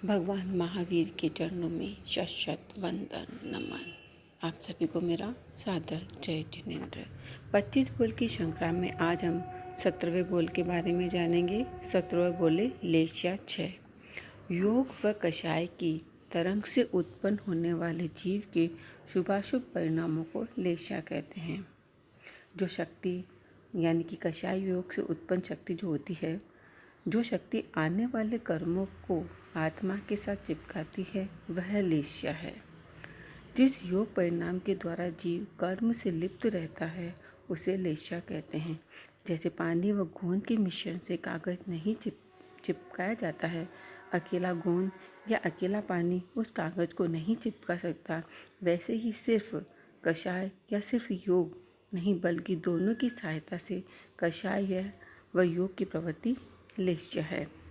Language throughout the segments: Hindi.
भगवान महावीर के चरणों में शत शत वंदन नमन। आप सभी को मेरा सादर जय जिनेंद्र। 25 बोल की श्रृंखला में आज हम 17वें बोल के बारे में जानेंगे। 17वें बोले लेशिया 6। योग व कषाय की तरंग से उत्पन्न होने वाले जीव के शुभाशुभ परिणामों को लेशिया कहते हैं। जो शक्ति यानी कि कषाय योग से उत्पन्न शक्ति जो होती है, जो शक्ति आने वाले कर्मों को आत्मा के साथ चिपकाती है, वह लेशिया है। जिस योग परिणाम के द्वारा जीव कर्म से लिप्त रहता है उसे लेशिया कहते हैं। जैसे पानी व गोंद के मिश्रण से कागज नहीं चिपकाया जाता है, अकेला गोंद या अकेला पानी उस कागज को नहीं चिपका सकता, वैसे ही सिर्फ कषाय या सिर्फ योग नहीं बल्कि दोनों की सहायता से कषाय व योग की प्रवृत्ति लेशिया है।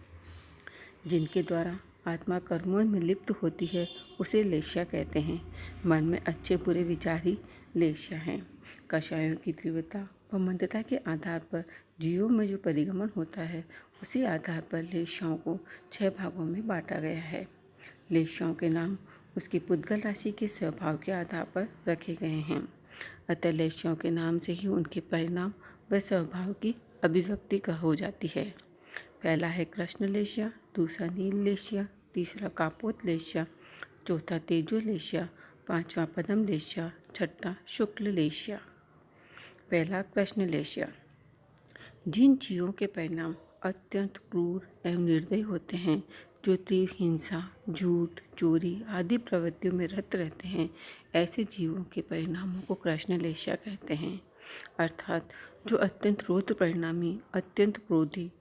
जिनके द्वारा आत्मा कर्मों में लिप्त होती है उसे लेशिया कहते हैं। मन में अच्छे बुरे विचार ही लेशिया हैं। कषायों की तीव्रता व मंदता के आधार पर जीवों में जो परिगमन होता है, उसी आधार पर लेशियाओं को 6 भागों में बांटा गया है। लेशियाओं के नाम उसकी पुद्गल राशि के स्वभाव के आधार पर रखे गए हैं। अतः लेशियाओं के नाम से ही उनके परिणाम व स्वभाव की अभिव्यक्ति हो जाती है। पहला है कृष्ण लेशिया, दूसरा नील लेशिया, तीसरा कापोत लेशिया, चौथा तेजो लेशिया, पांचवा पद्म लेशिया, छठा शुक्ल लेशिया। पहला कृष्ण लेशिया। जिन जीवों के परिणाम अत्यंत क्रूर एवं निर्दयी होते हैं, जो तीव्र हिंसा, झूठ, चोरी आदि प्रवृत्तियों में रत रहते हैं, ऐसे जीवों के परिणामों को कृष्ण लेशिया कहते हैं। अर्थात जो अत्यंत रौद्र परिणामी, अत्यंत क्रोधी,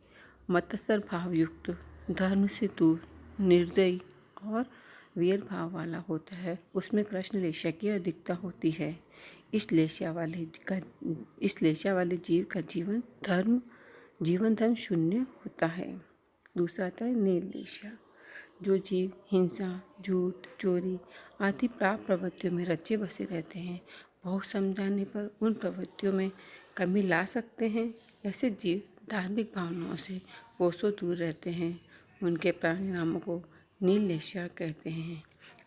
मत्सर भावयुक्त, धर्म से दूर, निर्दयी और वीर भाव वाला होता है, उसमें कृष्ण लेशिया की अधिकता होती है। इस लेशिया वाले जीव का जीवन धर्म शून्य होता है। दूसरा आता है नील लेशिया। जो जीव हिंसा, झूठ, चोरी आदि पाप प्रवृत्तियों में रचे बसे रहते हैं, बहुत समझाने पर उन प्रवृत्तियों में कमी ला सकते हैं, ऐसे जीव धार्मिक भावनाओं से कोसों दूर रहते हैं। उनके परिणामों को नील लेशिया कहते हैं।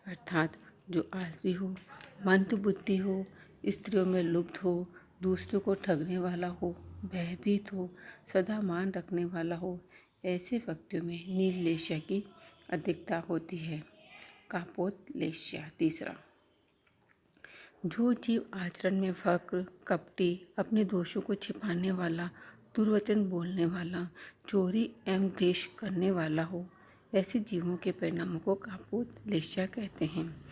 अर्थात जो आलसी हो, मंद बुद्धि हो, स्त्रियों में लुप्त हो, दूसरों को ठगने वाला हो, भयभीत हो, सदा मान रखने वाला हो, ऐसे व्यक्तियों में नील लेशिया की अधिकता होती है। कापोत लेशिया। तीसरा, जो जीव आचरण में वक्र, कपटी, अपने दोषों को छिपाने वाला, दुर्वचन बोलने वाला, चोरी एवं द्वेष करने वाला हो, ऐसे जीवों के परिणामों को कापोत लेशिया कहते हैं।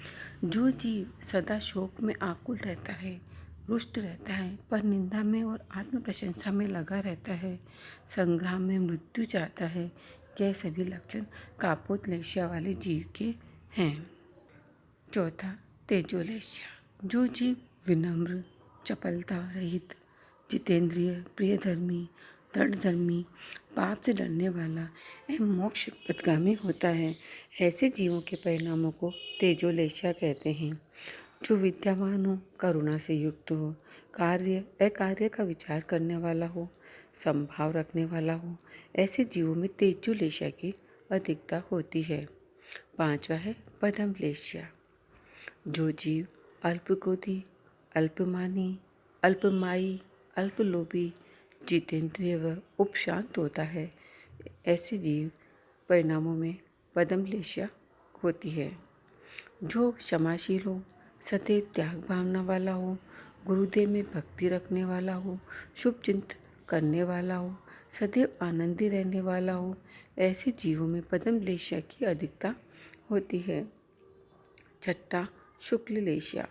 जो जीव सदा शोक में आकुल रहता है, रुष्ट रहता है, पर निंदा में और आत्म प्रशंसा में लगा रहता है, संग्राम में मृत्यु चाहता है, यह सभी लक्षण कापोत लेशिया वाले जीव के हैं। चौथा, तेजो लेशिया। जो जीव विनम्र, चपलता रहित, जितेंद्रिय, प्रियधर्मी, दृढ़धर्मी, पाप से डरने वाला एवं मोक्ष पथगामी होता है, ऐसे जीवों के परिणामों को तेजो लेशिया कहते हैं। जो विद्यावान हो, करुणा से युक्त हो, कार्य अकार्य का विचार करने वाला हो, समभाव रखने वाला हो, ऐसे जीवों में तेजो लेशिया की अधिकता होती है। पांचवा है पद्म लेशिया। जो जीव अल्पक्रोधी, अल्पमानी, अल्पमायी, अल्पलोभी, जितेंद्रिय व उपशांत होता है, ऐसे जीव परिणामों में पद्म लेशिया होती है। जो क्षमाशील हो, सदैव त्याग भावना वाला हो, गुरुदेव में भक्ति रखने वाला हो, शुभ चिंतन करने वाला हो, सदैव आनंदी रहने वाला हो, ऐसे जीवों में पद्म लेशिया की अधिकता होती है। छठा, शुक्ल लेशिया।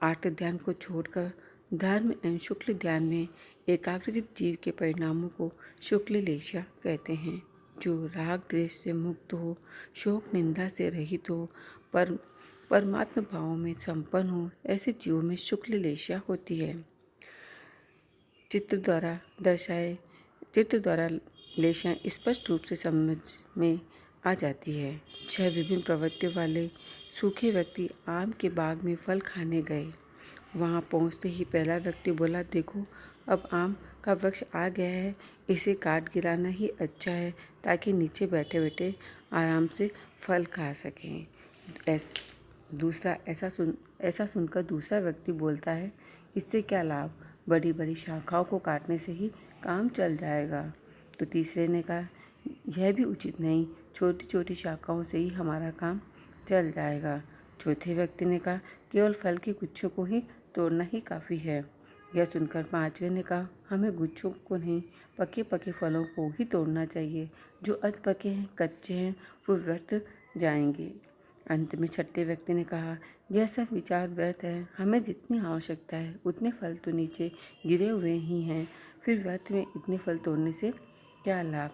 आर्त ध्यान को छोड़कर धर्म एवं शुक्ल ध्यान में एकाग्रचित जीव के परिणामों को शुक्ल लेशिया कहते हैं। जो राग द्वेष से मुक्त हो, शोक निंदा से रहित हो, परमात्मा भावों में संपन्न हो, ऐसे जीवों में शुक्ल लेशिया होती है। चित्र द्वारा लेशिया स्पष्ट रूप से समझ में आ जाती है। 6 विभिन्न प्रवृत्तियों वाले सूखे व्यक्ति आम के बाग में फल खाने गए। वहां पहुंचते ही पहला व्यक्ति बोला, देखो अब आम का वृक्ष आ गया है, इसे काट गिराना ही अच्छा है ताकि नीचे बैठे बैठे आराम से फल खा सकें। ऐसा सुनकर दूसरा व्यक्ति बोलता है, इससे क्या लाभ, बड़ी बड़ी शाखाओं को काटने से ही काम चल जाएगा। तो तीसरे ने कहा, यह भी उचित नहीं, छोटी छोटी शाखाओं से ही हमारा काम चल जाएगा। चौथे व्यक्ति ने कहा, केवल फल की गुच्छों को ही तोड़ना ही काफ़ी है। यह सुनकर पांचवें ने कहा, हमें गुच्छों को नहीं, पके पके फलों को ही तोड़ना चाहिए। जो अध पके हैं, कच्चे हैं, वो व्यर्थ जाएंगे। अंत में छठे व्यक्ति ने कहा, यह सब विचार व्यर्थ है। हमें जितनी आवश्यकता है उतने फल तो नीचे गिरे हुए ही हैं, फिर व्यर्थ में इतने फल तोड़ने से क्या लाभ।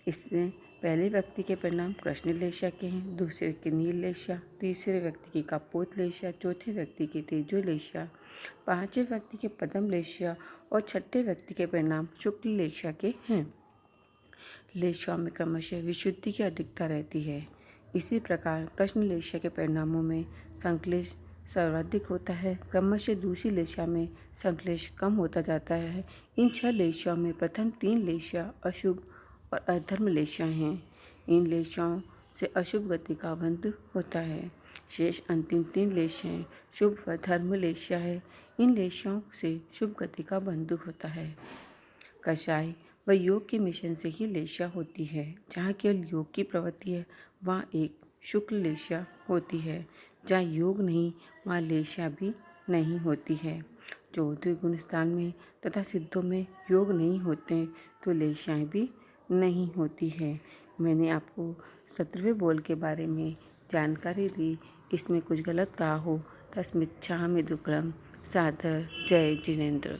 इसमें पहले व्यक्ति के परिणाम कृष्ण लेशा के हैं, दूसरे के नील लेशा, तीसरे व्यक्ति की कपोत लेशा, चौथे व्यक्ति के तेजो लेशा, पांचवें व्यक्ति के पदम लेशा और छठे व्यक्ति के परिणाम शुक्ल लेशा के हैं। लेशाओं में क्रमशः विशुद्धि की अधिकता रहती है। इसी प्रकार कृष्ण लेशा के परिणामों में संक्लेश सर्वाधिक होता है, क्रमशः दूसरी लेशा में संक्लेश कम होता जाता है। इन 6 लेशाओं में प्रथम 3 लेशा अशुभ और अधर्म लेशा हैं। इन लेशाओं से अशुभ गति का बंध होता है। शेष अंतिम 3 लेशाएं शुभ व धर्म लेशा है। इन लेशाओं से शुभ गति का बंध होता है। कषाय व योग के मिश्रण से ही लेशा होती है। जहाँ केवल योग की प्रवृत्ति है वहाँ एक शुक्ल लेशा होती है। जहाँ योग नहीं वहाँ लेशा भी नहीं होती है। चौथे गुण स्थान में तथा सिद्धों में योग नहीं होते तो लेशाएं भी नहीं होती है। मैंने आपको 17वें बोल के बारे में जानकारी दी। इसमें कुछ गलत कहा हो तस्मिच्छामि दुक्कड़म। सादर, जय जिनेंद्र।